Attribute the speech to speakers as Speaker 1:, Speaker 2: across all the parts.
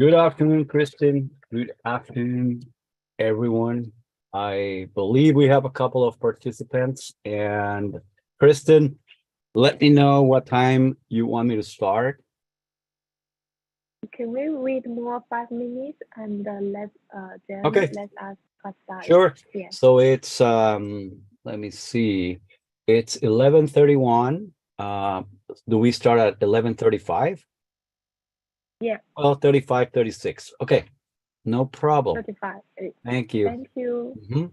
Speaker 1: Good afternoon, Kristen. Good afternoon, everyone. I believe we have a couple of participants. And Kristen, let me know what time you want me to start.
Speaker 2: Can we read more 5 minutes and then
Speaker 1: Okay,
Speaker 2: let us start?
Speaker 1: sure.
Speaker 2: Yes.
Speaker 1: So it's let me see. It's 11:31. Do we start at 11:35?
Speaker 2: Yeah.
Speaker 1: Well, 35, 36. Okay, no problem.
Speaker 2: 35.
Speaker 1: Thank you.
Speaker 2: Thank you.
Speaker 1: Mhm.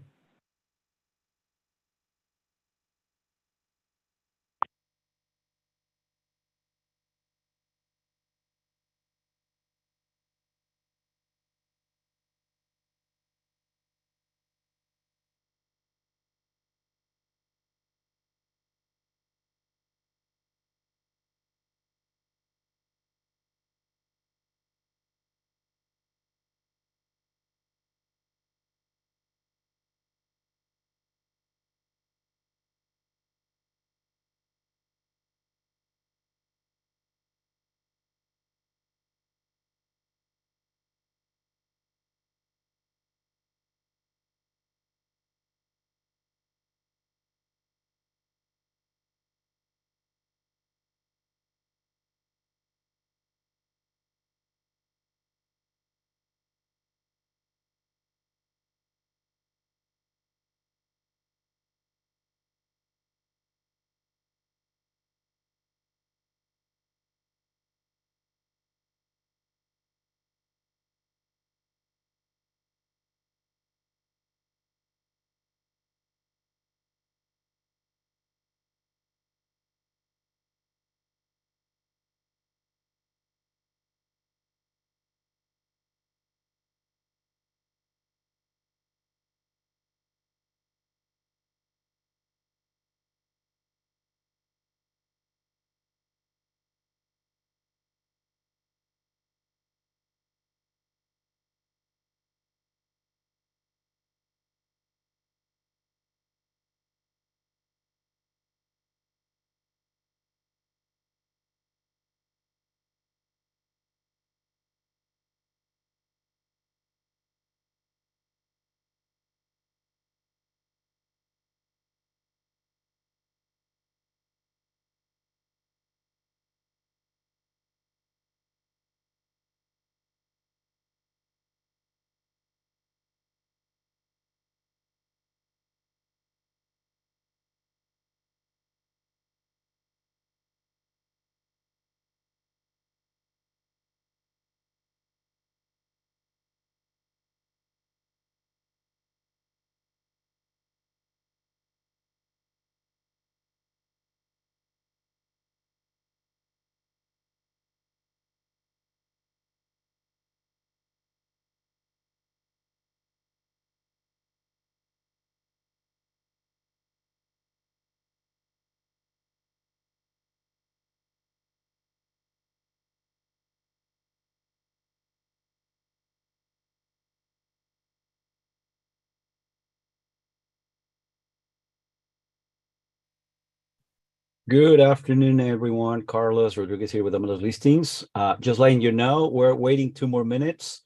Speaker 1: Good afternoon, everyone. Carlos Rodriguez here with Amados Listings. Just letting you know, we're waiting 2 more minutes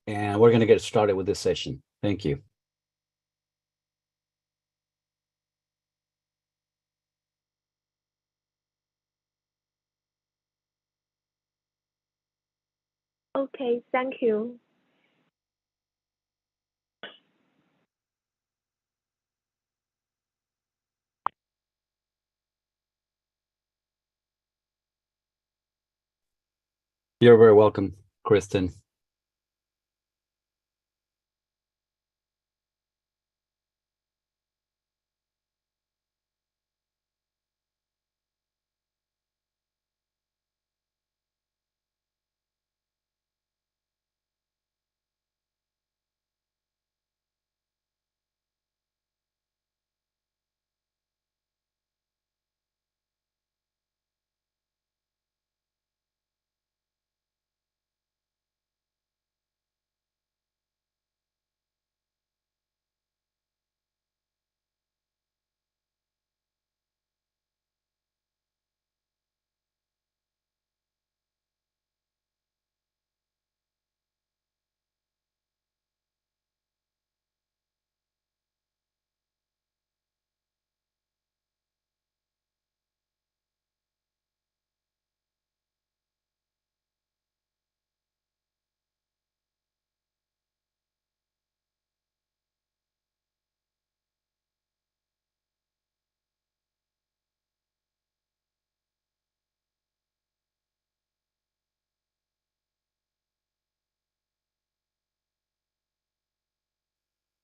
Speaker 1: and we're going to get started with this session. Thank you.
Speaker 2: Okay. Thank you.
Speaker 1: You're very welcome, Kristen.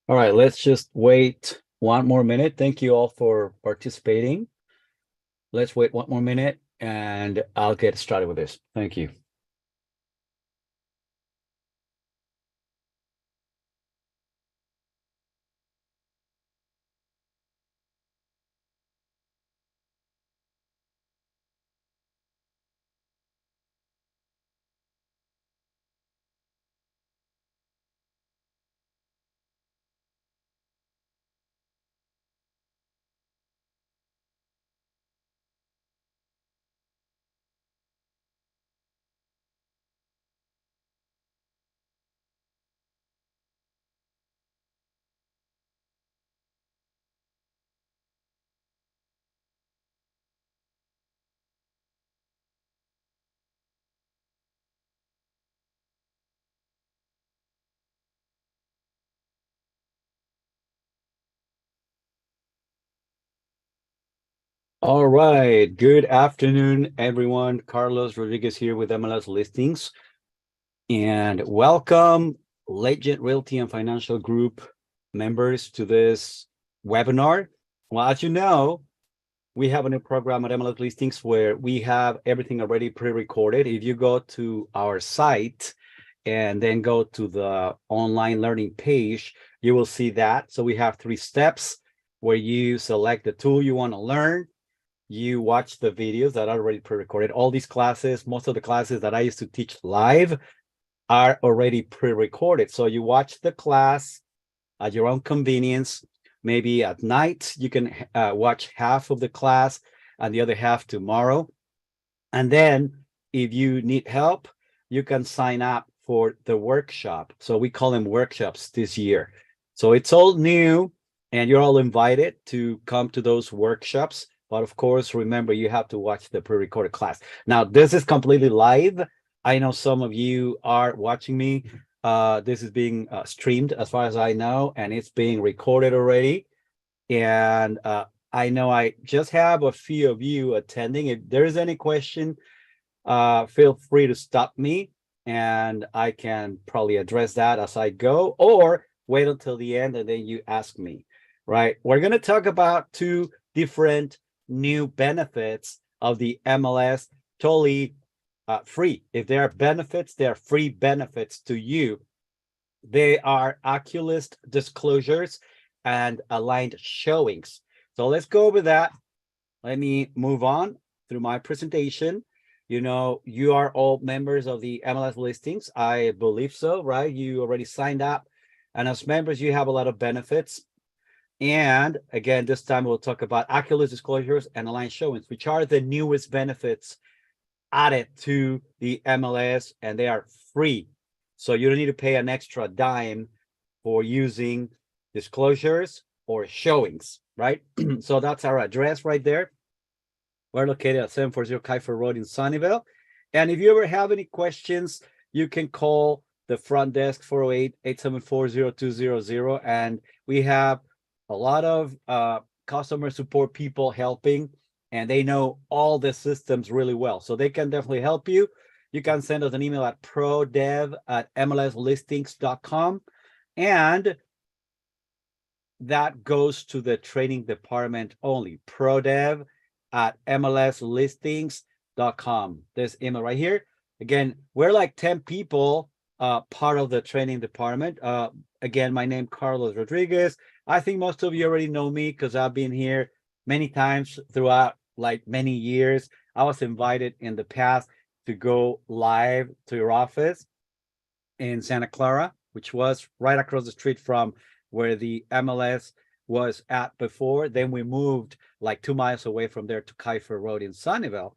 Speaker 1: All right, let's just wait one more minute. Thank you all for participating. Let's wait one more minute and I'll get started with this. Thank you. All right. Good afternoon, everyone. Carlos Rodriguez here with MLS Listings. And welcome, Legend Realty and Financial Group members, to this webinar. Well, as you know, we have a new program at MLS Listings where we have everything already pre-recorded. If you go to our site and then go to the online learning page, you will see that. So we have 3 steps where you select the tool you want to learn. You watch the videos that are already pre-recorded. All these classes, most of the classes that I used to teach live are already pre-recorded. So you watch the class at your own convenience. Maybe at night, you can watch half of the class and the other half tomorrow. And then if you need help, you can sign up for the workshop. So we call them workshops this year. So it's all new and you're all invited to come to those workshops. But of course, remember, you have to watch the pre-recorded class. Now, this is completely live. I know some of you are watching me. This is being streamed as far as I know, and it's being recorded already. And I know I just have a few of you attending. If there's any question, feel free to stop me and I can probably address that as I go, or wait until the end and then you ask me, right? We're going to talk about 2 different new benefits of the MLS, totally free. If there are benefits, they are free benefits to you. They are Aculist disclosures and aligned showings. So let's go over that. Let me move on through my presentation. You know, you are all members of the MLS listings. I believe so, right? You already signed up. And as members, you have a lot of benefits. And again, this time we'll talk about Aculist disclosures and aligned showings, which are the newest benefits added to the MLS, and they are free. So you don't need to pay an extra dime for using disclosures or showings, right? So that's our address right there. We're located at 740 Kiefer Road in Sunnyvale. And if you ever have any questions, you can call the front desk 408-874-0200. And we have a lot of customer support people helping, and they know all the systems really well. So they can definitely help you. You can send us an email at prodev@mlslistings.com. And that goes to the training department only, prodev@mlslistings.com. This email right here. Again, we're like 10 people, part of the training department. Again, my name Carlos Rodriguez. I think most of you already know me because I've been here many times throughout like many years. I was invited in the past to go live to your office in Santa Clara, which was right across the street from where the MLS was at before. Then we moved like 2 miles away from there to Kiefer Road in Sunnyvale.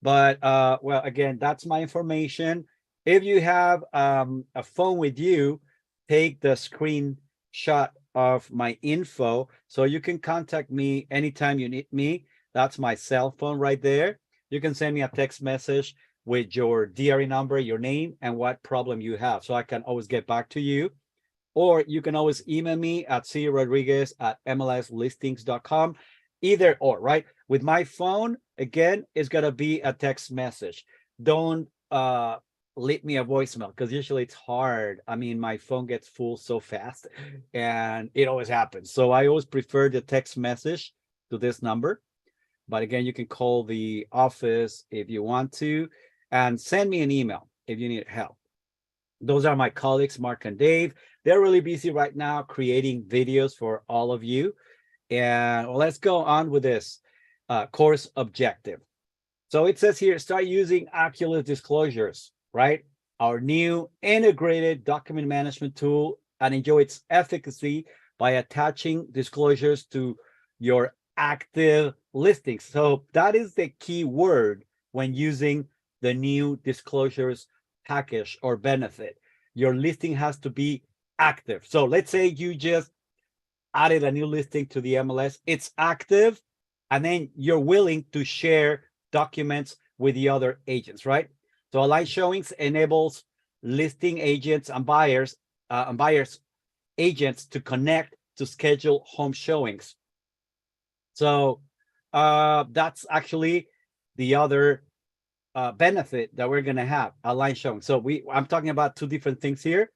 Speaker 1: But well, again, that's my information. If you have a phone with you, take the screenshot of my info so you can contact me anytime you need me. That's my cell phone right there. You can send me a text message with your DRE number, your name, and what problem you have, so I can always get back to you. Or you can always email me at crodriguez@mlslistings.com. Either or, right? With my phone, again, it's gonna be a text message. Don't leave me a voicemail, because usually it's hard. I mean, my phone gets full so fast and it always happens. So I always prefer the text message to this number. But again, you can call the office if you want to, and send me an email if you need help. Those are my colleagues, Mark and Dave. They're really busy right now creating videos for all of you. And well, let's go on with this course objective. So it says here, start using Aculist disclosures, right? Our new integrated document management tool, and enjoy its efficacy by attaching disclosures to your active listings. So that is the key word when using the new disclosures package or benefit. Your listing has to be active. So let's say you just added a new listing to the MLS, it's active, and then you're willing to share documents with the other agents, right? So Align Showings enables listing agents and buyers agents to connect to schedule home showings. So that's actually the other benefit that we're going to have, Align Showing. So I'm talking about two different things here.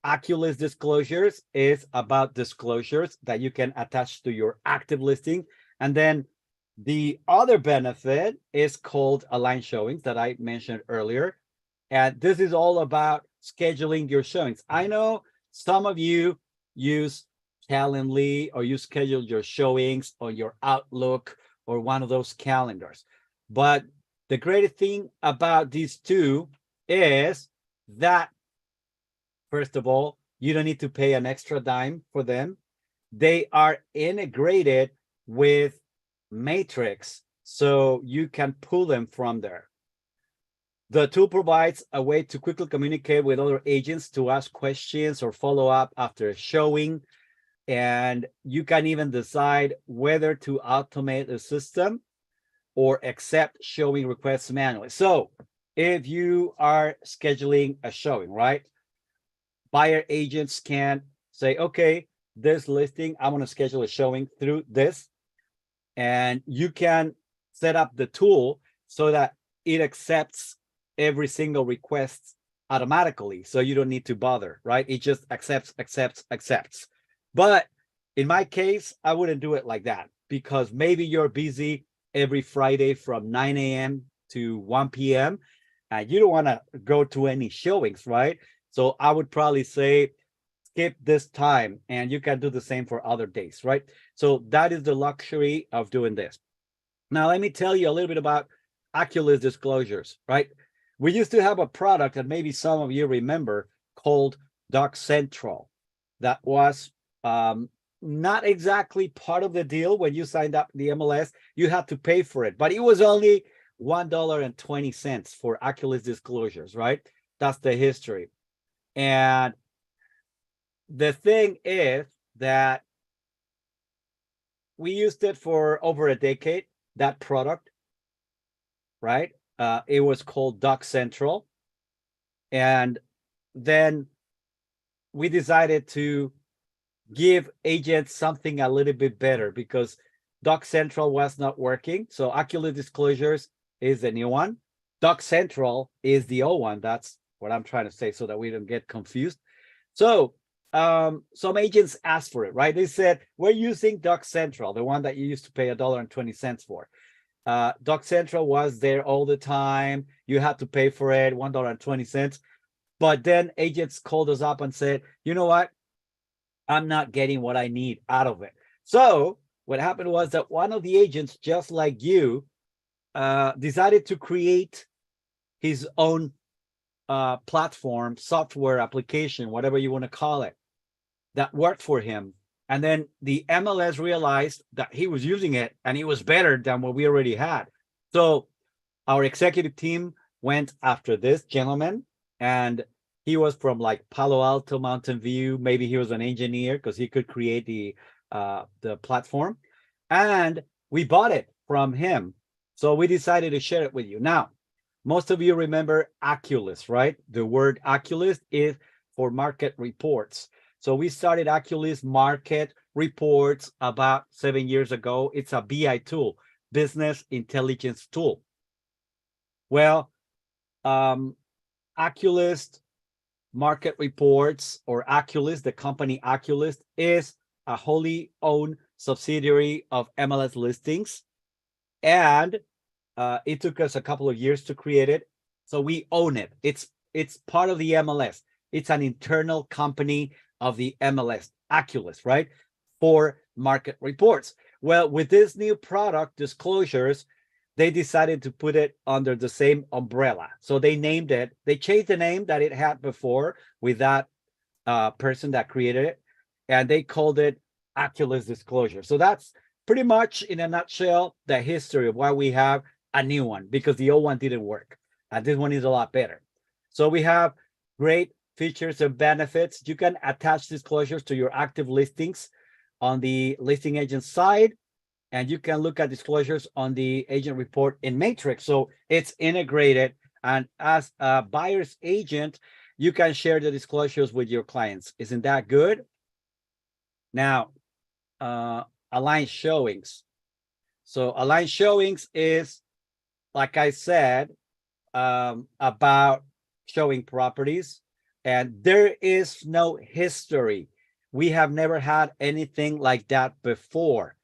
Speaker 1: Aculist disclosures is about disclosures that you can attach to your active listing. And then the other benefit is called Align Showings that I mentioned earlier. And this is all about scheduling your showings. I know some of you use Calendly, or you schedule your showings on your Outlook or one of those calendars. But the great thing about these two is that, first of all, you don't need to pay an extra dime for them. They are integrated with Matrix, so you can pull them from there. The tool provides a way to quickly communicate with other agents to ask questions or follow up after a showing. And you can even decide whether to automate the system or accept showing requests manually. So if you are scheduling a showing, right? Buyer agents can say, okay, this listing, I want to schedule a showing through this. And you can set up the tool so that it accepts every single request automatically. So you don't need to bother, right? It just accepts. But in my case, I wouldn't do it like that, because maybe you're busy every Friday from 9 a.m. to 1 p.m. and you don't want to go to any showings, right? So I would probably say skip this time, and you can do the same for other days, right? So that is the luxury of doing this. Now, let me tell you a little bit about Aculist disclosures, right? We used to have a product that maybe some of you remember called Doc Central. That was not exactly part of the deal when you signed up the MLS. You had to pay for it, but it was only $1.20 for Aculist disclosures, right? That's the history. And the thing is that we used it for over a decade, that product, right? It was called Doc Central. And then we decided to give agents something a little bit better, because Doc Central was not working. So Aculist disclosures is the new one. Doc Central is the old one. That's what I'm trying to say, so that we don't get confused. So some agents asked for it, right? They said, we're using Doc Central, the one that you used to pay $1.20 for. Doc Central was there all the time. You had to pay for it, $1.20. But then agents called us up and said, you know what? I'm not getting what I need out of it. So what happened was that one of the agents, just like you, decided to create his own platform, software, application, whatever you want to call it, that worked for him. And then the MLS realized that he was using it and it was better than what we already had. So our executive team went after this gentleman, and he was from like Palo Alto, Mountain View. Maybe he was an engineer, because he could create the platform. And we bought it from him. So we decided to share it with you. Now, most of you remember Aculist, right? The word Aculist is for market reports. So we started Aculist Market Reports about 7 years ago. It's a BI tool, business intelligence tool. Well, Aculist Market Reports, or Aculist, the company Aculist, is a wholly owned subsidiary of MLS Listings. And it took us a couple of years to create it. So we own it. It's part of the MLS. It's an internal company of the MLS, Aculist, right? For market reports. Well, with this new product, disclosures, they decided to put it under the same umbrella. So they named it, they changed the name that it had before with that person that created it, and they called it Aculist Disclosure. So that's pretty much in a nutshell the history of why we have a new one, because the old one didn't work. And this one is a lot better. So we have great features and benefits. You can attach disclosures to your active listings on the listing agent side, and you can look at disclosures on the agent report in Matrix. So it's integrated. And as a buyer's agent, you can share the disclosures with your clients. Isn't that good? Now, aligned showings. So aligned showings is, like I said, about showing properties, and there is no history. We have never had anything like that before.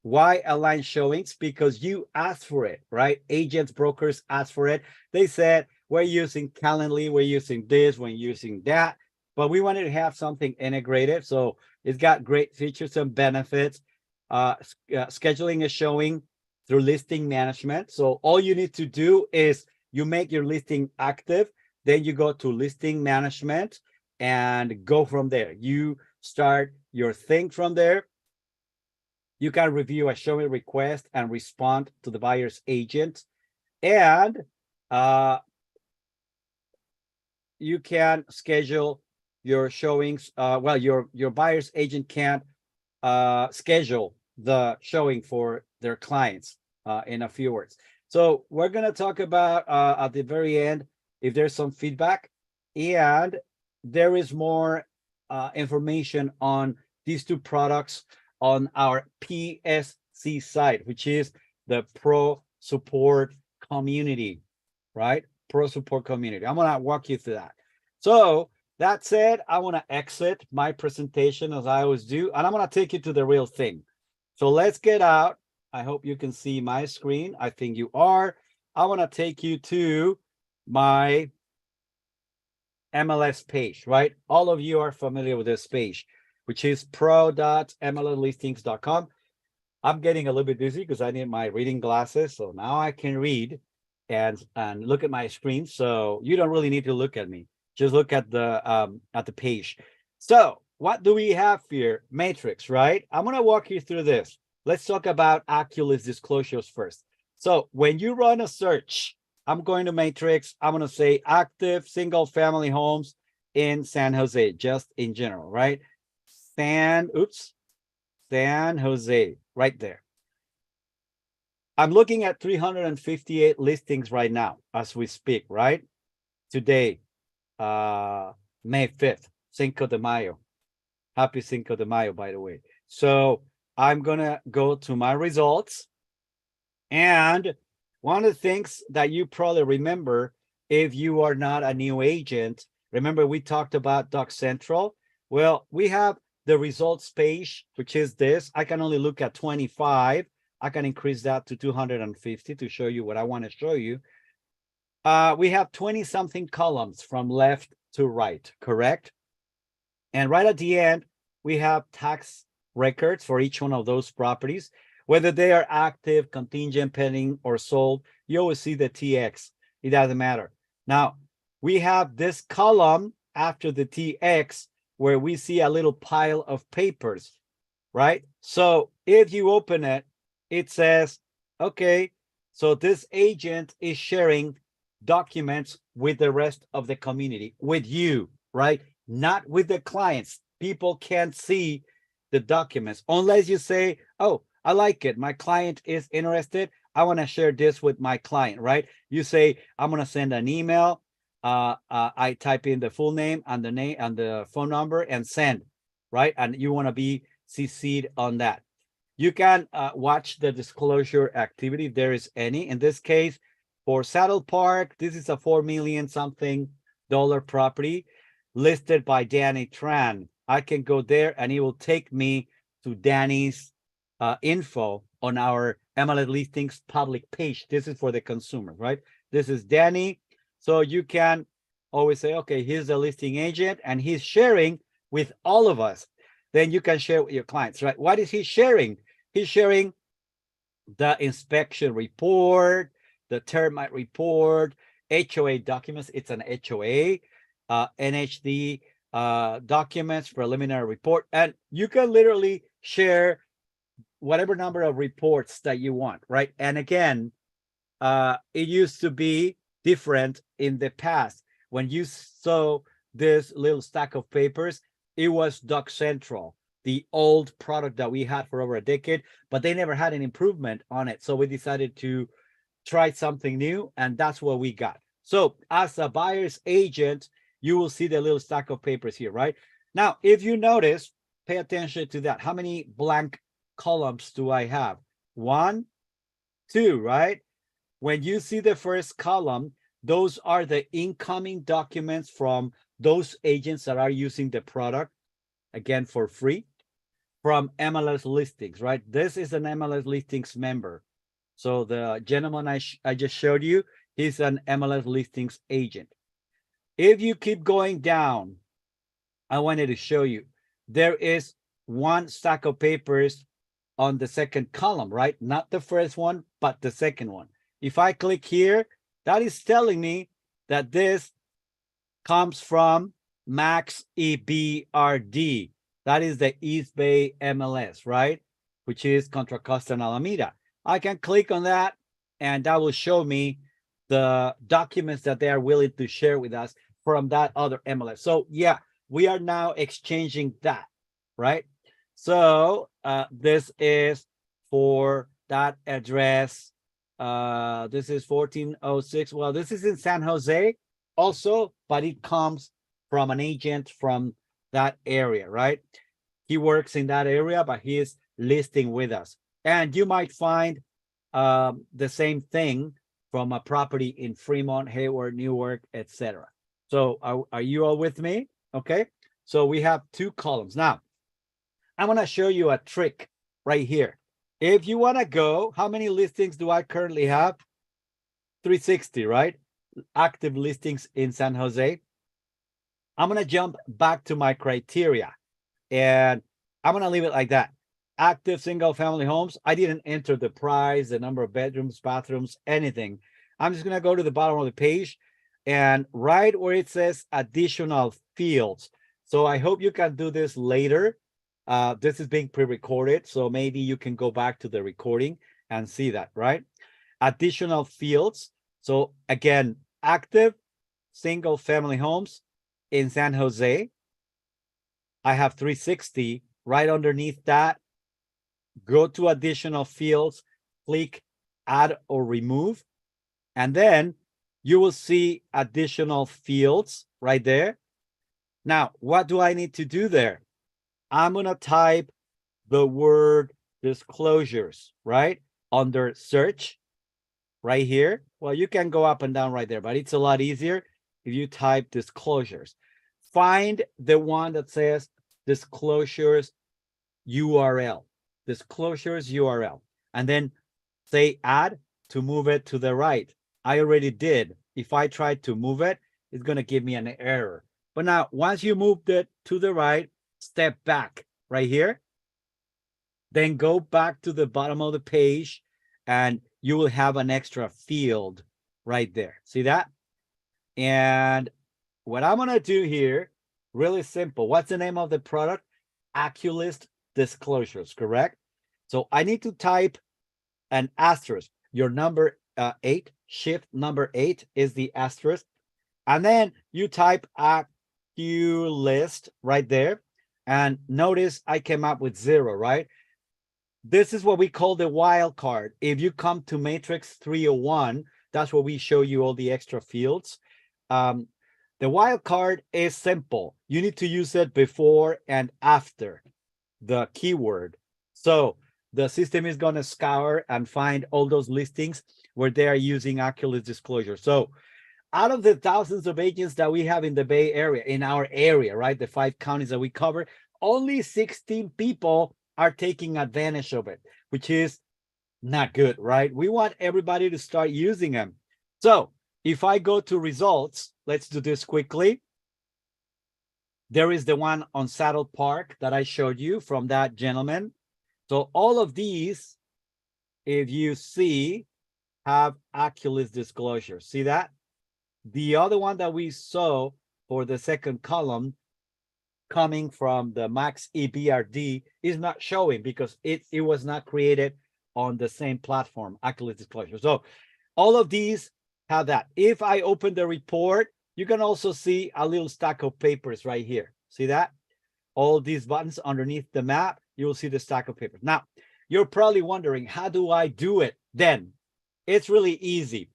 Speaker 1: Why aligned showings? Because you asked for it, right? Agents, brokers asked for it. They said, we're using Calendly, we're using this, we're using that, but we wanted to have something integrated. So it's got great features and benefits. Scheduling a showing through listing management. So all you need to do is you make your listing active, then you go to listing management and go from there. You start your thing from there. You can review a showing request and respond to the buyer's agent. And you can schedule your showings. Well, your buyer's agent can't schedule the showing for their clients in a few words. So we're going to talk about at the very end if there's some feedback, and there is more information on these two products on our PSC site, which is the Pro Support Community, right? Pro Support Community. I'm going to walk you through that. So that said, I want to exit my presentation as I always do, and I'm going to take you to the real thing. So let's get out. I hope you can see my screen. I think you are. I want to take you to my MLS page, right? All of you are familiar with this page, which is pro.mlslistings.com. I'm getting a little bit dizzy because I need my reading glasses. So now I can read and look at my screen. So you don't really need to look at me. Just look at the page. So what do we have here? Matrix, right? I'm going to walk you through this. Let's talk about Aculist disclosures first. So when you run a search, I'm going to Matrix. I'm going to say active single family homes in San Jose, just in general, right? San Jose, right there. I'm looking at 358 listings right now as we speak, right? Today, May 5th, Cinco de Mayo. Happy Cinco de Mayo, by the way. So I'm going to go to my results. And one of the things that you probably remember, if you are not a new agent, remember we talked about Doc Central. Well, we have the results page, which is this. I can only look at 25. I can increase that to 250 to show you what I want to show you. We have 20 something columns from left to right, correct? And right at the end, we have tax records for each one of those properties, whether they are active, contingent, pending, or sold. You always see the TX. It doesn't matter. Now, we have this column after the TX where we see a little pile of papers, right? So if you open it, it says, okay, so this agent is sharing documents with the rest of the community, with you, right? Not with the clients. People can't see the documents unless you say, oh, I like it. My client is interested. I want to share this with my client, right? You say, I'm going to send an email. I type in the full name and the name and the phone number and send, right? And you want to be CC'd on that. You can watch the disclosure activity if there is any. In this case, for Saddle Park, this is a 4 million something property listed by Danny Tran. I can go there and it will take me to Danny's info on our MLS listings public page. This is for the consumer, right? This is Danny. So you can always say, okay, here's the listing agent and he's sharing with all of us. Then you can share with your clients, right? What is he sharing? He's sharing the inspection report, the termite report, HOA documents. It's an HOA, NHD documents, preliminary report, and you can literally share whatever number of reports that you want, right? And again, it used to be different in the past. When you saw this little stack of papers, it was Doc Central, the old product that we had for over a decade, but they never had an improvement on it. So we decided to try something new, and that's what we got. So as a buyer's agent, you will see the little stack of papers here, right? Now, if you notice, pay attention to that. How many blank columns do I have? 1, 2, right? When you see the first column, those are the incoming documents from those agents that are using the product, again, for free, from MLS listings, right? This is an MLS listings member. So the gentleman I just showed you, he's an MLS listings agent. If you keep going down, I wanted to show you, there is one stack of papers on the second column, right? Not the first one, but the second one. If I click here, that is telling me that this comes from Max EBRD. That is the East Bay MLS, right? Which is Contra Costa and Alameda. I can click on that and that will show me the documents that they are willing to share with us from that other MLS. So yeah, we are now exchanging that, right? So this is for that address. This is 1406. Well, this is in San Jose also, but it comes from an agent from that area, right? He works in that area, but he is listing with us. And you might find the same thing from a property in Fremont, Hayward, Newark, etc. So are you all with me? Okay. So we have 2 columns. Now, I'm going to show you a trick right here. If you want to go, how many listings do I currently have? 360, right? Active listings in San Jose. I'm going to jump back to my criteria and I'm going to leave it like that. Active single family homes. I didn't enter the price, the number of bedrooms, bathrooms, anything. I'm just going to go to the bottom of the page and right where it says additional fields. So I hope you can do this later. This is being pre-recorded, so maybe you can go back to the recording and see that, right? Additional fields. So again, active single family homes in San Jose. I have 360 right underneath that. Go to additional fields, click add or remove, and then you will see additional fields right there. Now, what do I need to do there? I'm going to type the word disclosures, right? Under search right here. Well, you can go up and down right there, but it's a lot easier if you type disclosures. Find the one that says disclosures URL, disclosures URL, and then say add to move it to the right. I already did. If I try to move it, it's going to give me an error. But now, once you moved it to the right, step back right here, then go back to the bottom of the page and you will have an extra field right there. See that? And what I'm going to do here, really simple. What's the name of the product? Aculist disclosures, correct? So I need to type an asterisk. Your number 8, shift number 8 is the asterisk. And then you type Aculist right there. And notice I came up with 0, right? This is what we call the wild card. If you come to Matrix 301, that's where we show you all the extra fields. The wild card is simple. You need to use it before and after the keyword. So the system is going to scour and find all those listings where they are using Aculist disclosure. So out of the thousands of agents that we have in the Bay Area, in our area, right? The 5 counties that we cover, only 16 people are taking advantage of it, which is not good, right? We want everybody to start using them. So if I go to results, let's do this quickly. There is the one on Saddle Park that I showed you from that gentleman. So all of these, if you see, have Aculist disclosure. See that? The other one that we saw for the second column coming from the Max EBRD is not showing because it was not created on the same platform, Aculist disclosure. So all of these have that. If I open the report, you can also see a little stack of papers right here. See that? All these buttons underneath the map, you will see the stack of papers. Now, you're probably wondering, how do I do it then? It's really easy.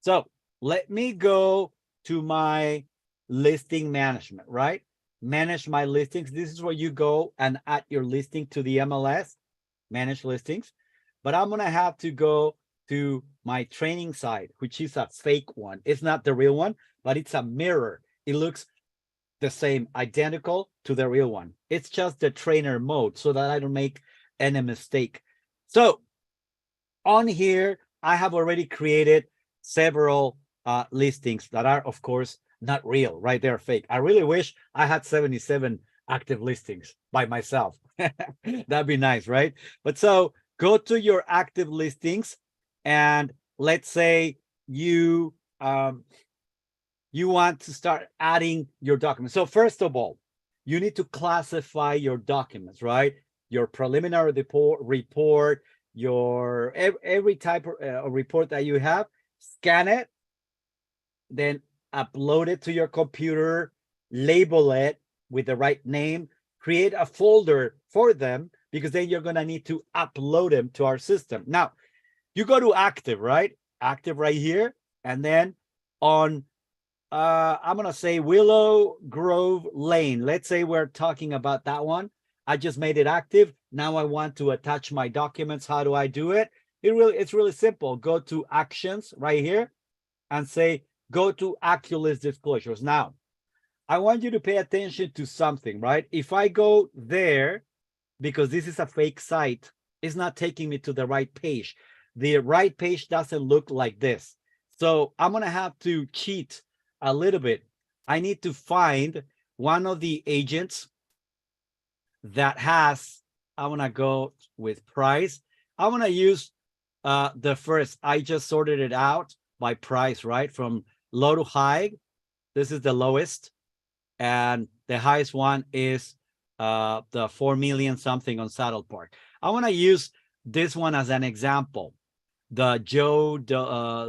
Speaker 1: So let me go to my listing management, right? Manage my listings. This is where you go and add your listing to the MLS, manage listings. But I'm going to have to go to my training site, which is a fake one. It's not the real one, but it's a mirror. It looks the same, identical to the real one. It's just the trainer mode so that I don't make any mistake. So on here, I have already created several listings that are, of course, not real, right? They're fake. I really wish I had 77 active listings by myself. That'd be nice, right? But so go to your active listings, and let's say you you want to start adding your documents. So first of all, you need to classify your documents, right? Your preliminary report, your every type of report that you have, scan it, then upload it to your computer, label it with the right name, create a folder for them, because then you're going to need to upload them to our system. Now, you go to active, right? Active right here. And then on, I'm going to say Willow Grove Lane. Let's say we're talking about that one. I just made it active. Now I want to attach my documents. How do I do it? It's really simple. Go to actions right here and say, go to Aculist disclosures. Now, I want you to pay attention to something, right? If I go there, because this is a fake site, it's not taking me to the right page. The right page doesn't look like this. So I'm going to have to cheat a little bit. I need to find one of the agents that has, I want to go with price. I want to use the first. I just sorted it out by price, right? From low to high. This is the lowest. And the highest one is the 4 million something on Saddle Park. I want to use this one as an example. The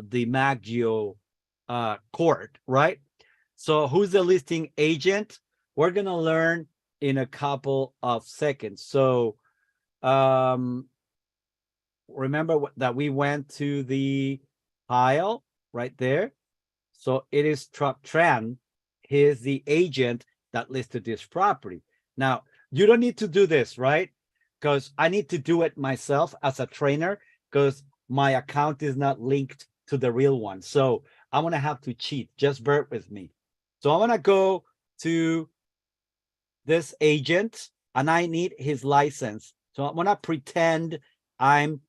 Speaker 1: the Maggio court, right? So who's the listing agent? We're going to learn in a couple of seconds. So remember that we went to the pile right there. So it is Truck Tran. He is the agent that listed this property. Now, you don't need to do this, right? Because I need to do it myself as a trainer, because my account is not linked to the real one. So I'm going to have to cheat. Just bear with me. So I'm going to go to this agent, and I need his license. So I'm going to pretend I'm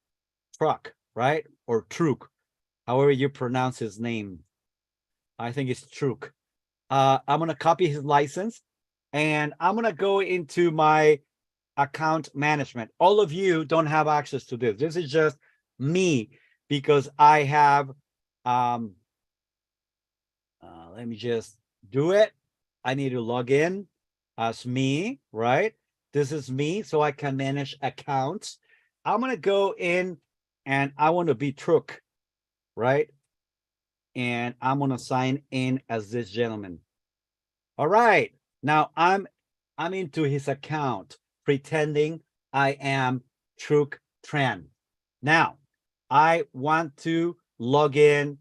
Speaker 1: Truck, right? Or Truk, however you pronounce his name. I think it's Truk. I'm going to copy his license, and I'm going to go into my account management. All of you don't have access to this. This is just me, because I have, let me just do it. I need to log in as me, right? This is me, so I can manage accounts. I'm going to go in, and I want to be Truk, right? And I'm going to sign in as this gentleman. All right. Now I'm into his account, pretending I am Truk Tran. Now I want to log in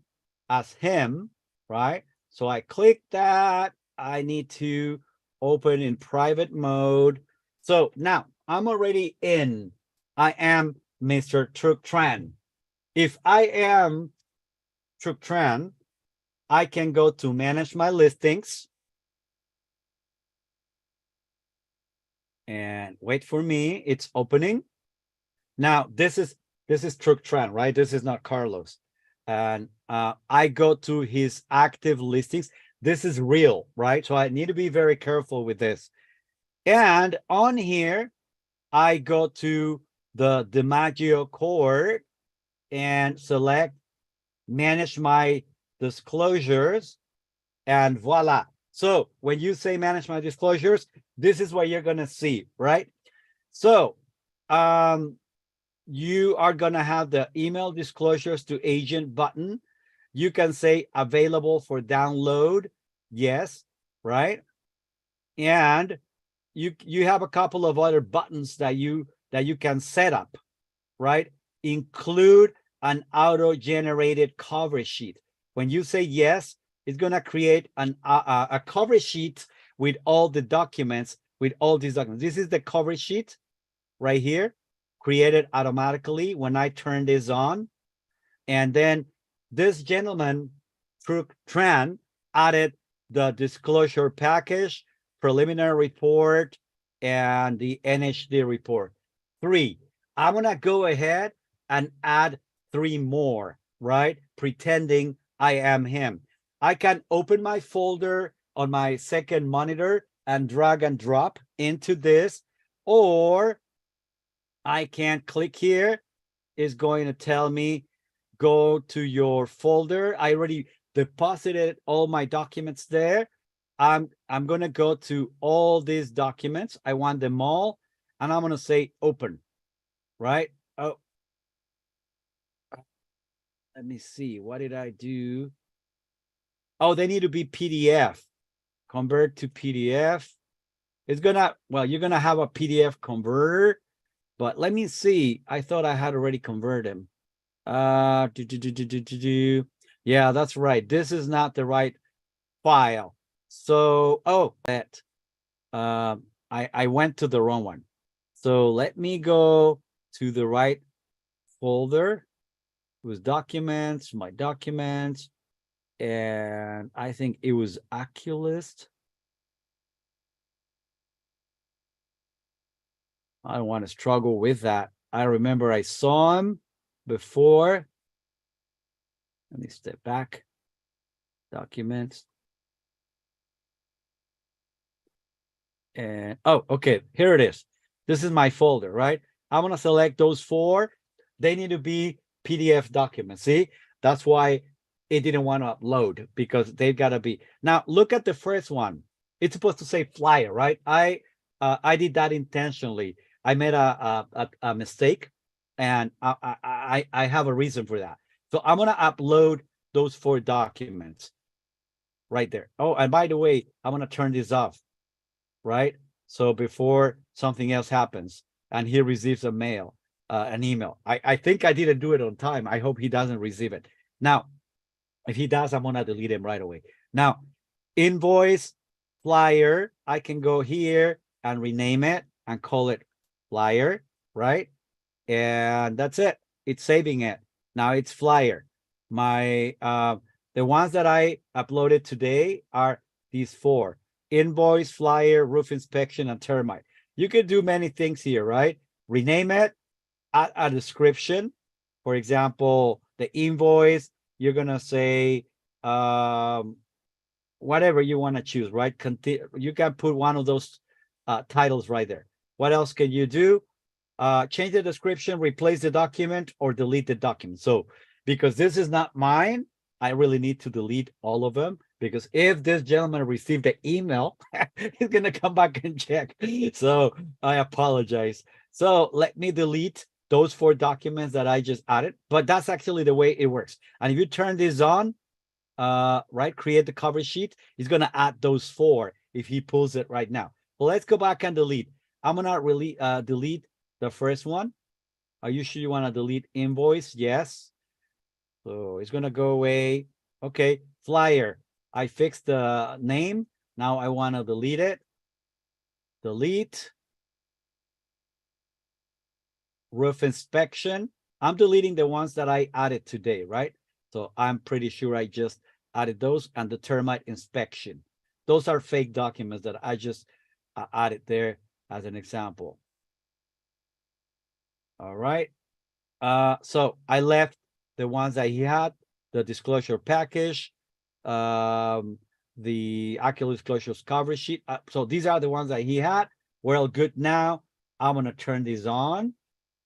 Speaker 1: as him, right? So I click that. I need to open in private mode. So now I'm already in. I am Mr. Truk Tran. If I am Truk Tran, I can go to manage my listings. And wait for me, it's opening. Now, this is Truck Tran, right? This is not Carlos. And I go to his active listings. This is real, right? So I need to be very careful with this. And on here, I go to the DiMaggio core and select manage my disclosures, and voila. So when you say manage my disclosures, this is what you're going to see, right? So you are going to have the email disclosures to agent button. You can say available for download. Yes, right? And you have a couple of other buttons that you can set up, right? Include an auto-generated cover sheet. When you say yes, it's going to create a cover sheet with all the documents, with all these documents. This is the cover sheet right here, created automatically when I turn this on. And then this gentleman, Tran, added the disclosure package, preliminary report, and the NHD report. 3. I'm going to go ahead and add 3 more, right? Pretending I am him. I can open my folder on my second monitor and drag and drop into this, or I can click here. It's going to tell me, go to your folder. I already deposited all my documents there. I'm going to go to all these documents. I want them all, and I'm going to say open, right? Oh, let me see. What did I do? Oh, they need to be PDF. Convert to PDF. It's gonna, well, you're gonna have a PDF converter, but let me see. I thought I had already converted them. Yeah, that's right. This is not the right file. So, oh, that I went to the wrong one. So let me go to the right folder with documents, my documents, and I think it was Aculist. I don't want to struggle with that. I remember I saw him before. Let me step back. Documents. And oh, okay, here it is. This is my folder, right? I'm gonna select those 4. They need to be PDF documents. See, that's why it didn't want to upload, because they've got to be. Now look at the first one. It's supposed to say flyer, right? I did that intentionally. I made a mistake, and I have a reason for that. So I'm gonna upload those 4 documents right there. Oh, and by the way, I'm gonna turn this off, right? So before something else happens and he receives a mail, an email. I think I didn't do it on time. I hope he doesn't receive it. Now, if he does, I'm gonna delete him right away. Now, invoice flyer, I can go here and rename it and call it flyer, right? And that's it. It's saving it. Now it's flyer. My the ones that I uploaded today are these 4: invoice, flyer, roof inspection, and termite. You can do many things here, right? Rename it, add a description. For example, the invoice, you're gonna say whatever you want to choose, right? You can put one of those titles right there. What else can you do? Change the description, replace the document, or delete the document. So because this is not mine, I really need to delete all of them, because if this gentleman received the email, he's going to come back and check. So I apologize. So let me delete those 4 documents that I just added, but that's actually the way it works. And if you turn this on, right, create the cover sheet, he's going to add those 4 if he pulls it right now. Well, let's go back and delete. I'm going to really delete the first one. Are you sure you want to delete invoice? Yes. So it's going to go away. Okay. Flyer. I fixed the name. Now I want to delete it. Delete. Roof inspection. I'm deleting the ones that I added today, right? So I'm pretty sure I just added those, and the termite inspection. Those are fake documents that I just added there as an example. All right. So I left the ones that he had, the disclosure package, the Aculist disclosures cover sheet. So these are the ones that he had. We're all good now. I'm going to turn these on,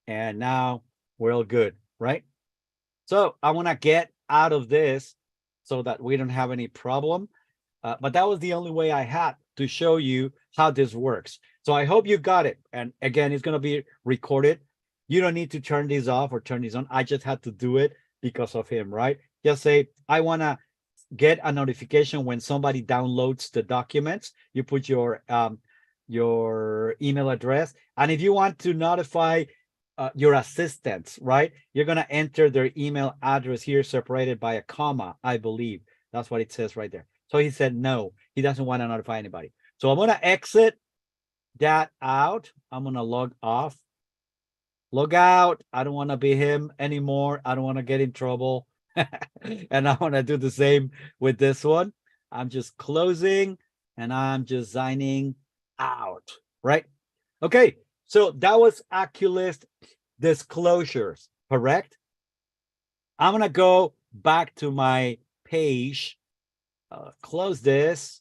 Speaker 1: and now we're all good, right? So I want to get out of this so that we don't have any problem. But that was the only way I had to show you how this works. So I hope you got it. And again, it's going to be recorded. You don't need to turn these off or turn these on. I just had to do it because of him, right? Just say, I want to get a notification when somebody downloads the documents. You put your email address. And if you want to notify your assistants, right? You're going to enter their email address here separated by a comma, I believe. That's what it says right there. So he said, no, he doesn't want to notify anybody. So I'm going to exit that out. I'm going to log off, log out. I don't want to be him anymore. I don't want to get in trouble. And I want to do the same with this one. I'm just closing and I'm just signing out, right? Okay. So that was Aculist disclosures, correct? I'm going to go back to my page, close this,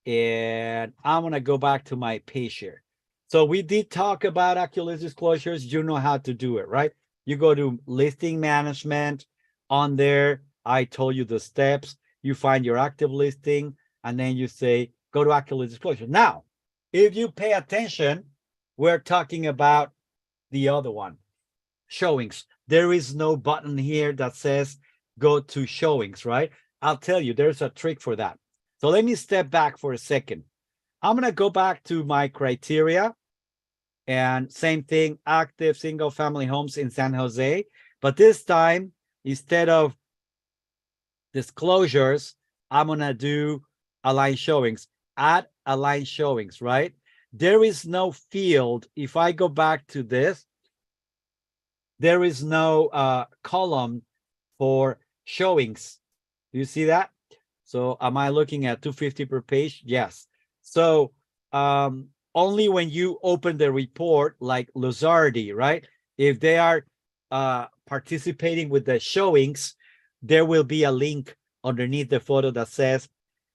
Speaker 1: and I'm going to go back to my page here. So we did talk about Aculist disclosures. You know how to do it, right? You go to listing management. On there, I told you the steps. You find your active listing, and then you say, go to Aculist disclosure. Now, if you pay attention, we're talking about the other one, showings. There is no button here that says go to showings, right? I'll tell you, there's a trick for that. So let me step back for a second. I'm going to go back to my criteria, and same thing, active single family homes in San Jose. But this time, instead of disclosures, I'm going to do align showings, add align showings, right? There is no field. If I go back to this, there is no column for showings. Do you see that? So am I looking at 250 per page? Yes. So only when you open the report, like Luzardi, right? If they are participating with the showings, there will be a link underneath the photo that says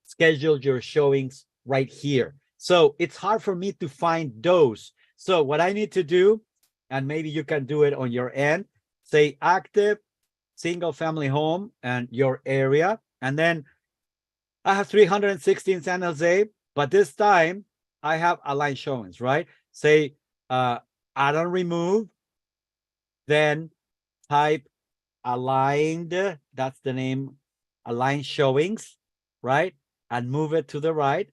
Speaker 1: schedule your showings right here. So it's hard for me to find those. So what I need to do, and maybe you can do it on your end, say active single family home and your area. And then I have 360 in San Jose, but this time I have align showings, right? Say add on remove, then type aligned, that's the name, align showings, right? And move it to the right.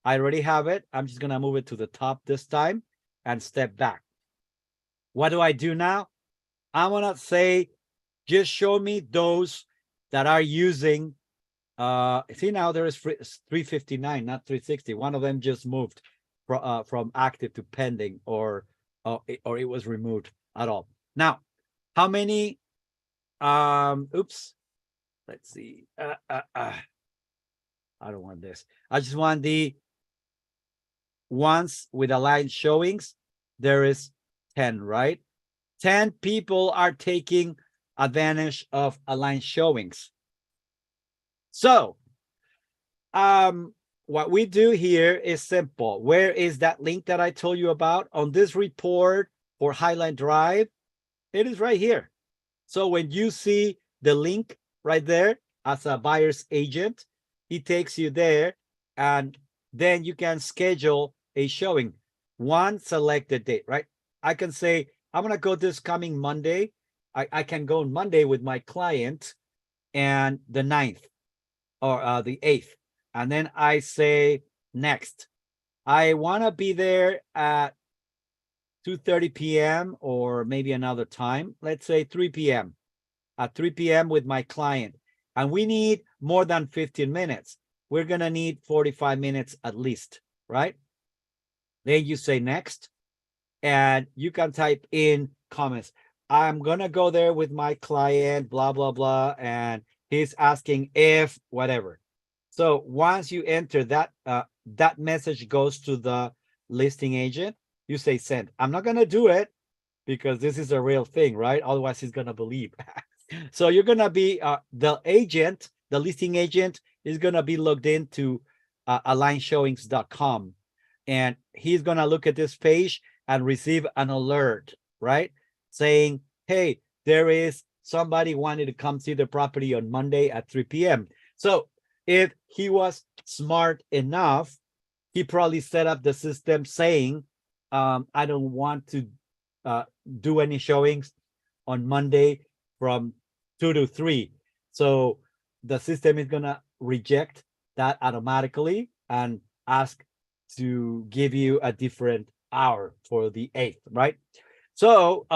Speaker 1: I already have it. I'm just going to move it to the top this time and step back. What do I do now? I'm going to say, just show me those that are using, see now there is 359, not 360. One of them just moved from active to pending, or it was removed at all. Now, how many, oops, let's see. I don't want this. I just want the ones with aligned showings. There is 10, right? 10 people are taking advantage of aligned showings. So what we do here is simple. Where is that link that I told you about on this report for Highline Drive? It is right here. So when you see the link right there as a buyer's agent, it takes you there, and then you can schedule a showing, one selected date, right? I can say, I'm going to go this coming Monday. I can go on Monday with my client, and the 9th or the 8th. And then I say next. I want to be there at 2:30 p.m. or maybe another time. Let's say 3 p.m. At 3 p.m. with my client. And we need more than 15 minutes. We're going to need 45 minutes at least, right? Then you say next, and you can type in comments. I'm going to go there with my client, blah, blah, blah. And he's asking if whatever. So once you enter that, that message goes to the listing agent, you say send. I'm not gonna do it because this is a real thing, right? Otherwise he's gonna believe. So you're gonna be the agent, the listing agent is gonna be logged into alignshowings.com, and he's gonna look at this page and receive an alert, right? Saying, hey, there is somebody wanting to come see the property on Monday at 3 p.m. So if he was smart enough, he probably set up the system saying, I don't want to do any showings on Monday from 2 to 3. So the system is gonna reject that automatically and ask to give you a different hour for the 8th, right? So,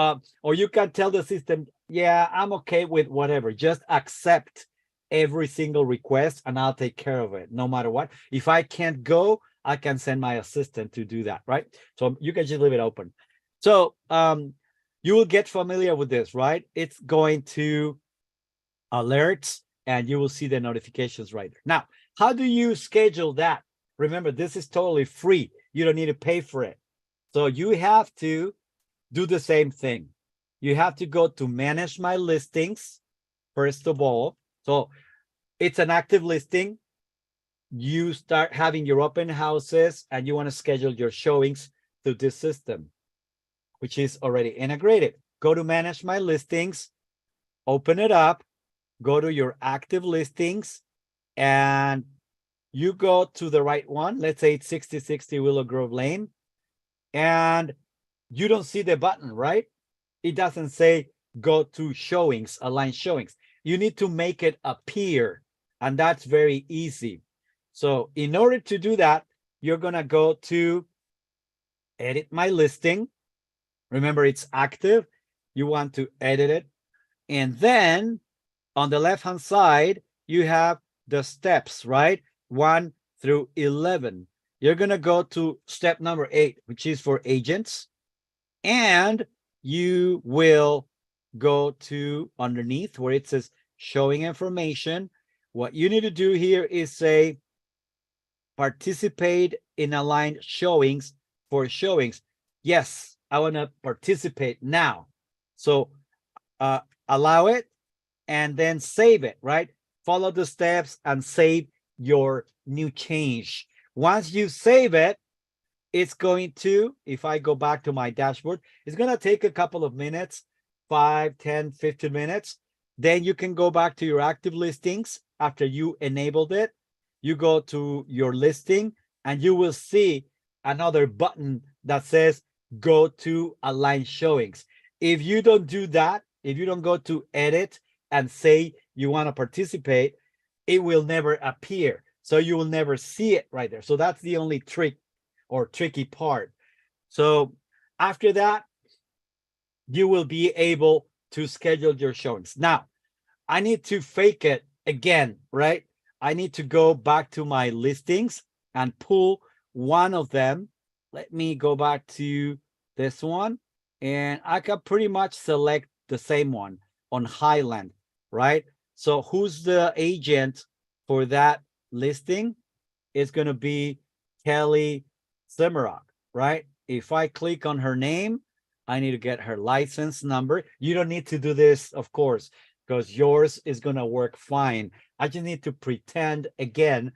Speaker 1: or you can tell the system, yeah, I'm okay with whatever, just accept every single request and I'll take care of it no matter what. If I can't go, I can send my assistant to do that, right? So you can just leave it open. So you will get familiar with this, right? It's going to alerts and you will see the notifications right there. Now, how do you schedule that? Remember, this is totally free. You don't need to pay for it. So you have to do the same thing. You have to go to manage my listings, first of all. So it's an active listing. You start having your open houses and you want to schedule your showings through this system, which is already integrated. Go to manage my listings, open it up, go to your active listings, and you go to the right one. Let's say it's 6060 Willow Grove Lane, and you don't see the button, right? It doesn't say go to showings, align showings. You need to make it appear, and that's very easy. So in order to do that, you're gonna go to edit my listing. Remember, it's active. You want to edit it. And then on the left-hand side, you have the steps, right? 1 through 11. You're gonna go to step number 8, which is for agents. And you will go to underneath where it says showing information. What you need to do here is say participate in aligned showings for showings. Yes, I want to participate now. So allow it and then save it, right? Follow the steps and save your new change. Once you save it, it's going to, if I go back to my dashboard, it's going to take a couple of minutes, 5, 10, 15 minutes. Then you can go back to your active listings after you enabled it. You go to your listing and you will see another button that says go to align showings. If you don't do that, if you don't go to edit and say you want to participate, it will never appear. So you will never see it right there. So that's the only trick or tricky part. So after that, you will be able to schedule your showings. Now, I need to fake it again, right? I need to go back to my listings and pull one of them. Let me go back to this one, and I can pretty much select the same one on Highland, right? So who's the agent for that listing? It's going to be Kelly Simmerock, right? If I click on her name, I need to get her license number. You don't need to do this, of course, because yours is going to work fine. I just need to pretend again,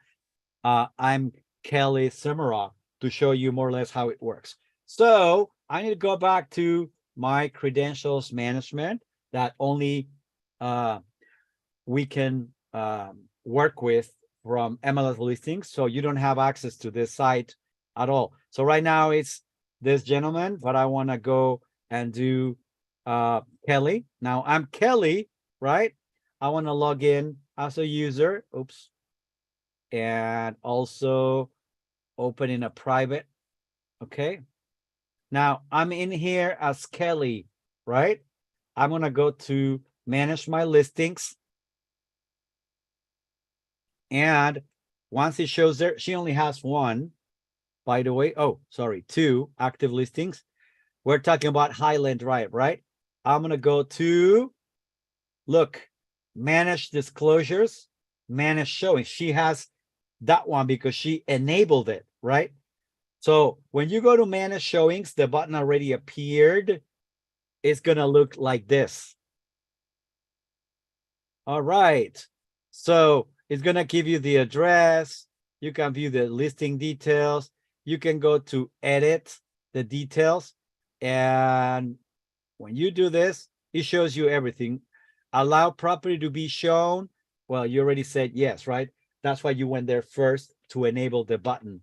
Speaker 1: I'm Kelly Simmerock to show you more or less how it works. So I need to go back to my credentials management that only we can work with from MLS listings. So you don't have access to this site at all. So right now it's this gentleman, but I want to go and do Kelly. Now I'm Kelly, right? I want to log in as a user. Oops. And also open in a private. Okay. Now I'm in here as Kelly, right? I'm going to go to manage my listings. And once it shows there, she only has one, by the way. Oh, sorry, 2 active listings. We're talking about Highland Drive, right? I'm going to go to, look, manage disclosures, manage showing. She has that one because she enabled it, right? So when you go to manage showings, the button already appeared. It's going to look like this. All right. So it's going to give you the address. You can view the listing details. You can go to edit the details. And when you do this, it shows you everything. Allow property to be shown. Well, you already said yes, right? That's why you went there first to enable the button.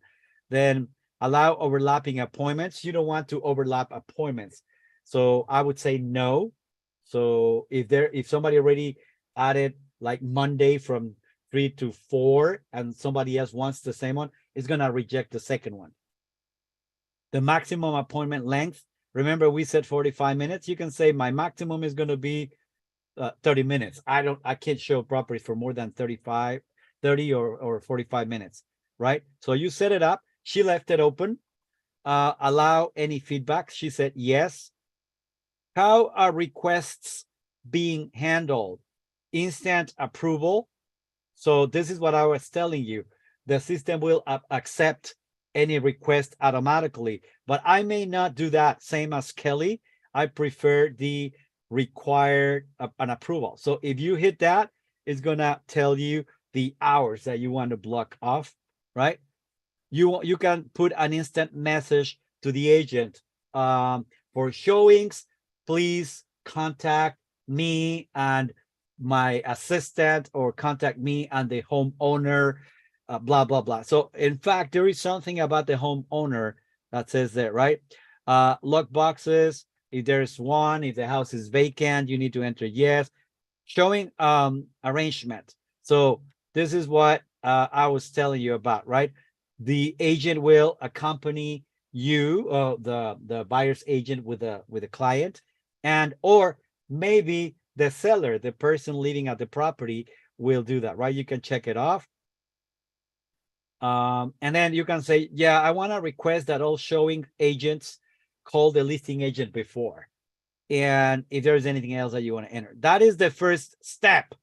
Speaker 1: Then allow overlapping appointments. You don't want to overlap appointments. So I would say no. So if somebody already added like Monday from 3 to 4 and somebody else wants the same one, it's gonna reject the second one. The maximum appointment length, remember we said 45 minutes. You can say my maximum is going to be 30 minutes. I can't show properties for more than 30 or 45 minutes, right? So you set it up. She left it open. Allow any feedback. She said yes. How are requests being handled? Instant approval. So this is what I was telling you. The system will accept any request automatically, but I may not do that. Same as Kelly. I prefer the required an approval. So if you hit that, it's gonna tell you the hours that you want to block off, right? You can put an instant message to the agent for showings. Please contact me and my assistant, or contact me and the homeowner, blah, blah, blah. So in fact, there is something about the homeowner that says that, right? Lock boxes, if there's one, if the house is vacant, you need to enter yes. Showing arrangement. So this is what I was telling you about, right? The agent will accompany you, the buyer's agent with the client, and or maybe the seller, the person living at the property, will do that, right? You can check it off. And then you can say, yeah, I want to request that all showing agents call the listing agent before. And if there's anything else that you want to enter, that is the first step.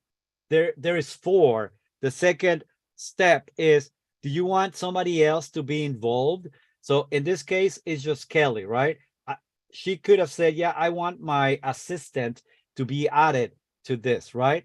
Speaker 1: There is 4. The second step is, do you want somebody else to be involved? So in this case, it's just Kelly, right? She could have said, yeah, I want my assistant to be added to this, right?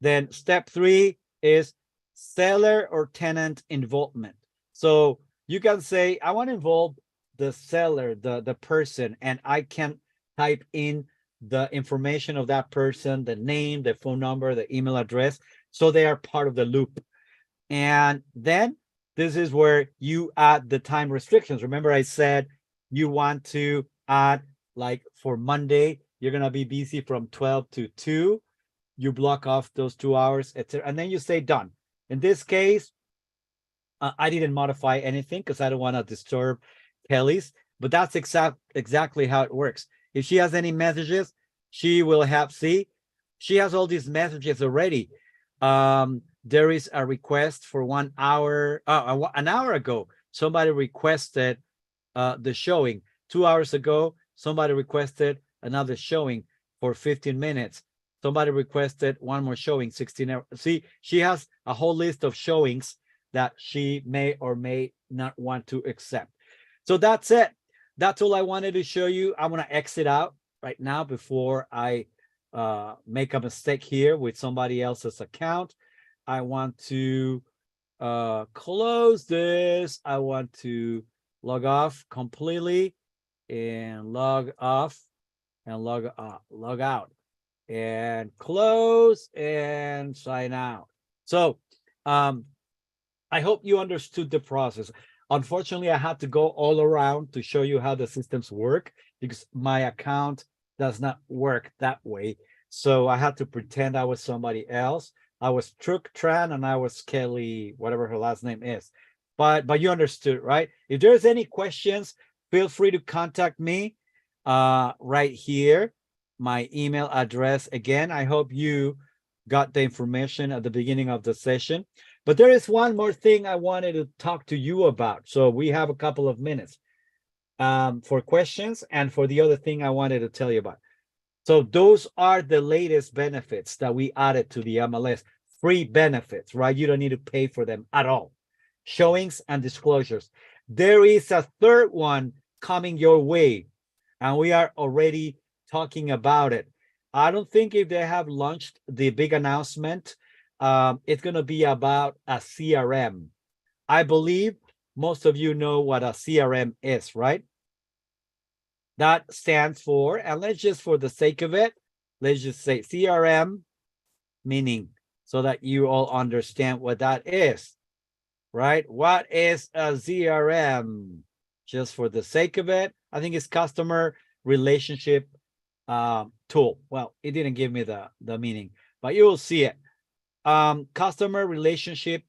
Speaker 1: Then step 3 is seller or tenant involvement. So you can say, I want to involve the seller, the person, and I can type in the information of that person, the name, the phone number, the email address, so they are part of the loop. And then this is where you add the time restrictions. Remember I said you want to add, like for Monday, you're going to be busy from 12 to 2. You block off those 2 hours, etc. And then you say done. In this case, I didn't modify anything because I don't want to disturb Kelly's, but that's exactly how it works. If she has any messages, she will have, see, she has all these messages already. There is a request for 1 hour, an hour ago, somebody requested the showing. 2 hours ago, somebody requested another showing for 15 minutes. Somebody requested one more showing, 16 hours. See, she has a whole list of showings that she may or may not want to accept. So that's it. That's all I wanted to show you. I'm going to exit out right now before I make a mistake here with somebody else's account. I want to close this. I want to log off completely and log off and log out and close and sign out. So I hope you understood the process. Unfortunately, I had to go all around to show you how the systems work because my account does not work that way. So I had to pretend I was somebody else. I was Truk Tran and I was Kelly, whatever her last name is. But you understood, right? If there's any questions, feel free to contact me right here. My email address again. I hope you got the information at the beginning of the session. But there is one more thing I wanted to talk to you about. So we have a couple of minutes for questions and for the other thing I wanted to tell you about. So those are the latest benefits that we added to the MLS. Free benefits, right? You don't need to pay for them at all. Showings and disclosures. There is a third one coming your way, and we are already talking about it. I don't think if they have launched the big announcement, it's going to be about a CRM. I believe most of you know what a CRM is, right? That stands for, and let's just for the sake of it, let's just say CRM, meaning so that you all understand what that is, right? What is a CRM? Just for the sake of it, I think it's customer relationship tool. Well, it didn't give me the meaning, but you will see it. Customer relationship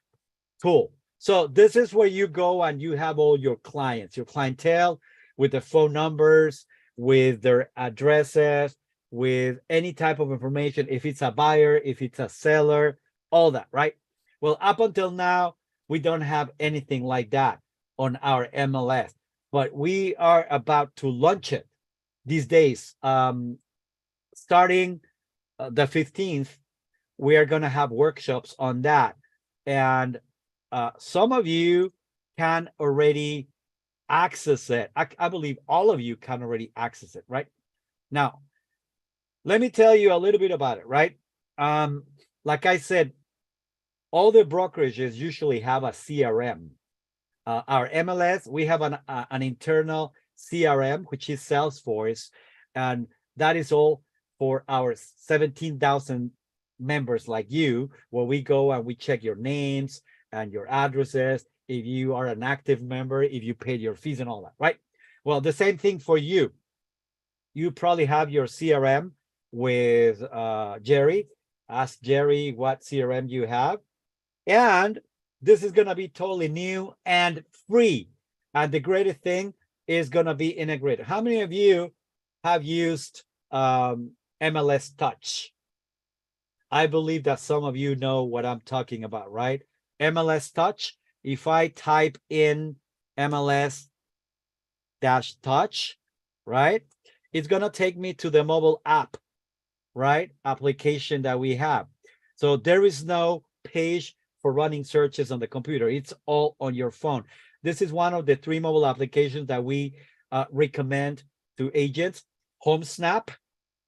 Speaker 1: tool. So this is where you go and you have all your clients, your clientele with the phone numbers, with their addresses, with any type of information, if it's a buyer, if it's a seller, all that, right? Well, up until now, we don't have anything like that on our MLS, but we are about to launch it these days. Starting the 15th, we are going to have workshops on that. And some of you can already access it. I believe all of you can already access it, right? Now, let me tell you a little bit about it, right? Like I said, all the brokerages usually have a CRM. Our MLS, we have an internal CRM, which is Salesforce, and that is all for our 17,000 members like you, where we go and we check your names and your addresses, if you are an active member, if you paid your fees and all that, right? Well, the same thing for you. You probably have your CRM with Jerry. Ask Jerry what CRM you have. And this is going to be totally new and free. And the greatest thing is going to be integrated. How many of you have used MLS Touch? I believe that some of you know what I'm talking about, right? MLS Touch. If I type in MLS touch, right? It's going to take me to the mobile app, right? Application that we have. So there is no page for running searches on the computer. It's all on your phone. This is one of the 3 mobile applications that we recommend to agents: HomeSnap,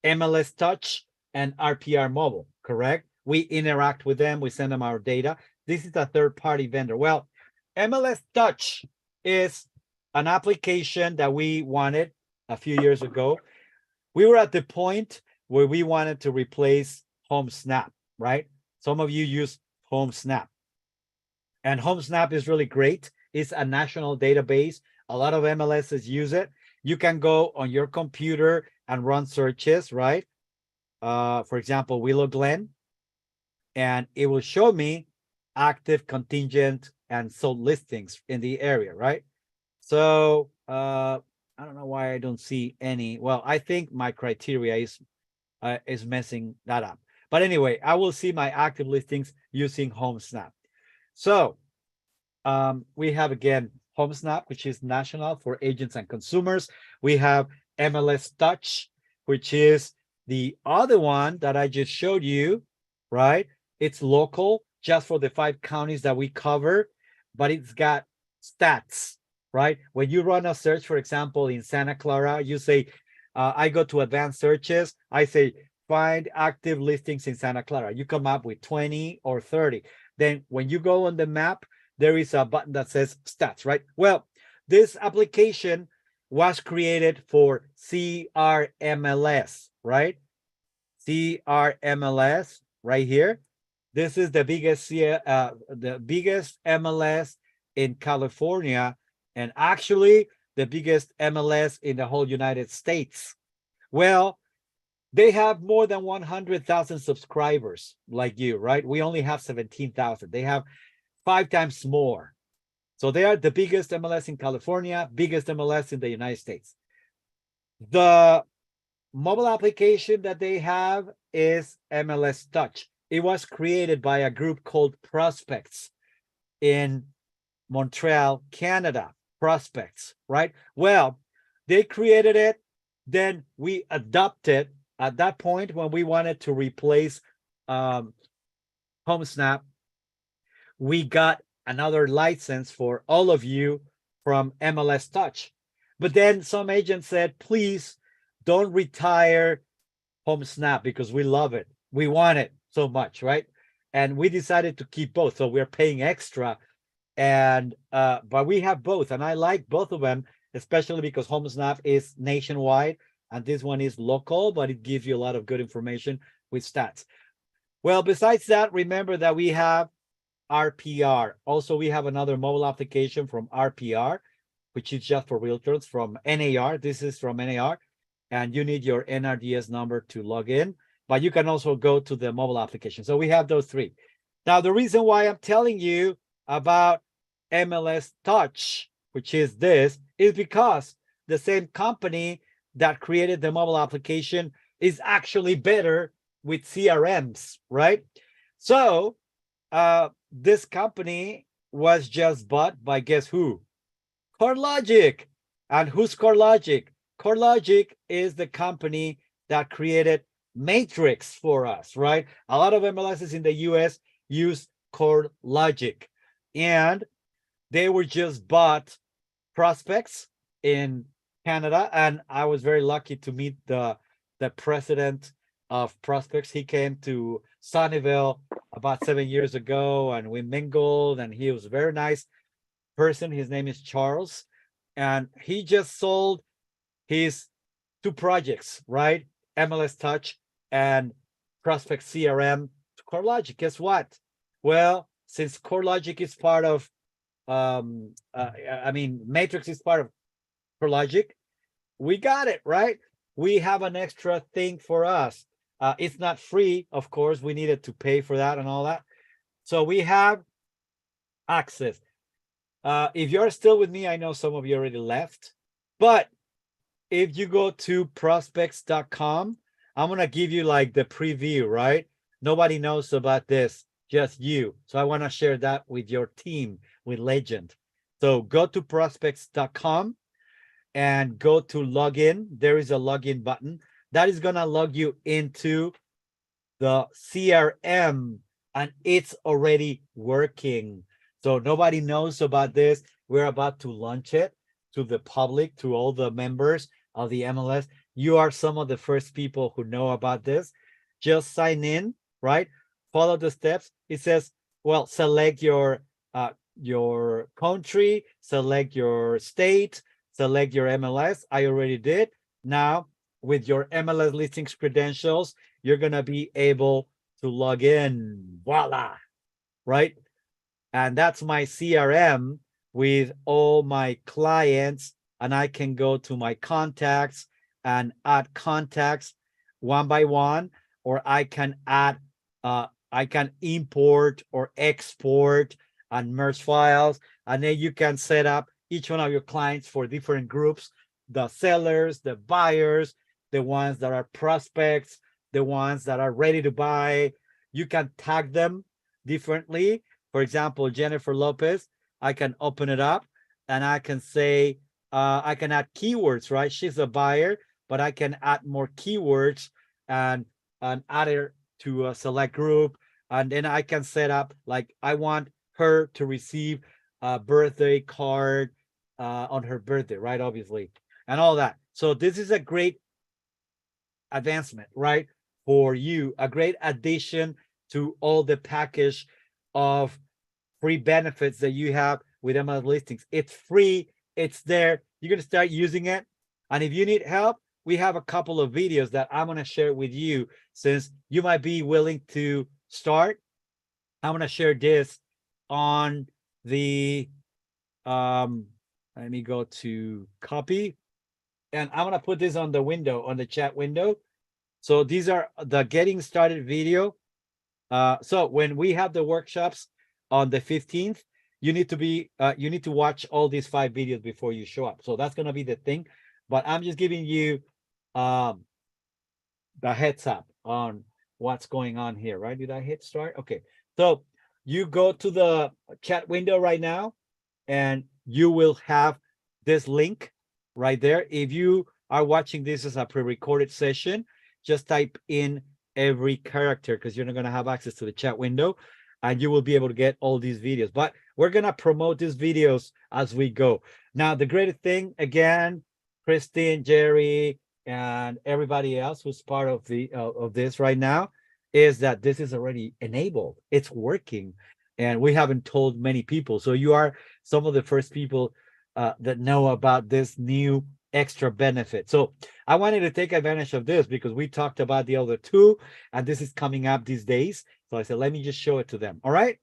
Speaker 1: MLS Touch, and RPR Mobile, correct? We interact with them. We send them our data. This is a third-party vendor. Well, MLS Touch is an application that we wanted a few years ago. We were at the point where we wanted to replace HomeSnap, right? Some of you use HomeSnap. And HomeSnap is really great. It's a national database. A lot of MLSs use it. You can go on your computer and run searches, right? For example, Willow Glen, and it will show me active, contingent, and sold listings in the area, right? So I don't know why I don't see any. Well, I think my criteria is messing that up. But anyway, I will see my active listings using HomeSnap. So we have, again, HomeSnap, which is national for agents and consumers. We have MLS Touch, which is the other one that I just showed you, right? It's local, just for the 5 counties that we cover, but it's got stats, right? When you run a search, for example, in Santa Clara, you say, I go to advanced searches, I say, find active listings in Santa Clara. You come up with 20 or 30. Then when you go on the map, there is a button that says stats, right? Well, this application was created for CRMLS, right? CRMLS right here. This is the biggest MLS in California, and actually the biggest MLS in the whole United States. Well, they have more than 100,000 subscribers like you, right? We only have 17,000. They have 5 times more. So they are the biggest MLS in California, biggest MLS in the United States. The mobile application that they have is MLS Touch. It was created by a group called Prospects in Montreal, Canada. Prospects, right? Well, they created it, then we adopted
Speaker 3: at that point when we wanted to replace HomeSnap, we got another license for all of you from MLS Touch. But then some agent said, please don't retire HomeSnap because we love it. We want it so much, right? And we decided to keep both. So we're paying extra. And but we have both. And I like both of them, especially because HomeSnap is nationwide and this one is local, but it gives you a lot of good information with stats. Well, besides that, remember that we have RPR. Also, we have another mobile application from RPR, which is just for realtors from NAR. This is from NAR, and you need your NRDS number to log in, but you can also go to the mobile application. So we have those three. Now, the reason why I'm telling you about MLS Touch, which is this, is because the same company that created the mobile application is actually better with CRMs, right? So this company was just bought by guess who? CoreLogic. And who's CoreLogic? CoreLogic is the company that created Matrix for us, right? A lot of MLSs in the US use CoreLogic, and they were just bought prospects in Canada. And I was very lucky to meet the president of prospects. He came to Sunnyvale about 7 years ago, and we mingled, and he was a very nice person. His name is Charles, and he just sold his two projects, right? MLS Touch and Prospect CRM to CoreLogic. Guess what? Well, since CoreLogic is part of Matrix is part of CoreLogic, we got it, right? We have an extra thing for us. It's not free, of course. We needed to pay for that and all that. So we have access. If you're still with me, I know some of you already left, but if you go to prospects.com, I'm going to give you like the preview, right? Nobody knows about this, just you. So I want to share that with your team, with Legend. So go to prospects.com and go to login. There is a login button that is going to log you into the CRM, and it's already working. So nobody knows about this. We're about to launch it to the public, to all the members of the MLS. You are some of the first people who know about this. Just sign in, right? Follow the steps. It says, well, select your country, select your state, select your MLS. I already did. Now, with your MLS listings credentials, you're going to be able to log in. Voila, right? And that's my CRM with all my clients, and I can go to my contacts and add contacts one by one, or I can add, I can import or export and merge files, and then you can set up each one of your clients for different groups, the sellers, the buyers, the ones that are prospects, the ones that are ready to buy. You can tag them differently. For example, Jennifer Lopez, I can open it up and I can say, I can add keywords, right? She's a buyer, but I can add more keywords and add her to a select group. And then I can set up, like, I want her to receive a birthday card on her birthday, right? Obviously, and all that. So this is a great advancement, right? For you, a great addition to all the package of free benefits that you have with MLS listings. It's free, it's there. You're going to start using it. And if you need help, we have a couple of videos that I'm going to share with you. Since you might be willing to start, I'm going to share this on the, let me go to copy. And I'm going to put this on the window, on the chat window. So these are the getting started video. So when we have the workshops on the 15th, you need to watch all these 5 videos before you show up. So that's going to be the thing. But I'm just giving you the heads up on what's going on here, right? Did I hit start? Okay. So you go to the chat window right now, and you will have this link right there. If you are watching this as a pre-recorded session, just type in every character because you're not going to have access to the chat window and you will be able to get all these videos. But we're going to promote these videos as we go. Now, the greatest thing, again, Christine, Jerry, and everybody else who's part of the of this right now is that this is already enabled. It's working, and we haven't told many people. So you are some of the first people that know about this new extra benefit. So I wanted to take advantage of this because we talked about the other two, and this is coming up these days. So I said, let me just show it to them. All right.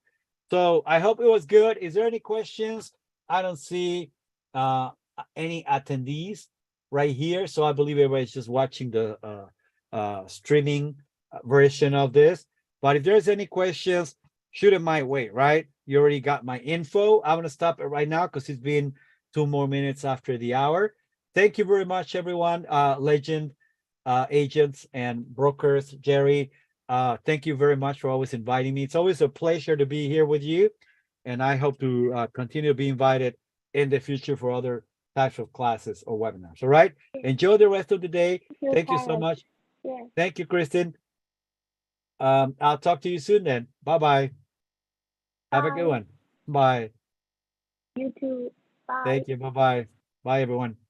Speaker 3: So I hope it was good. Is there any questions? I don't see any attendees right here. So I believe everybody's just watching the streaming version of this. But if there's any questions, shoot it my way, right? You already got my info. I'm going to stop it right now because it's been 2 more minutes after the hour. Thank you very much, everyone. Legend agents and brokers, Jerry. Thank you very much for always inviting me. It's always a pleasure to be here with you. And I hope to continue to be invited in the future for other types of classes or webinars. All right. Enjoy the rest of the day. Thank you so much.
Speaker 2: Yes.
Speaker 3: Thank you, Kristen. I'll talk to you soon then. Bye-bye. Have a good
Speaker 2: Bye.
Speaker 3: one. Bye.
Speaker 2: You too. Bye.
Speaker 3: Thank you. Bye-bye. Bye, everyone.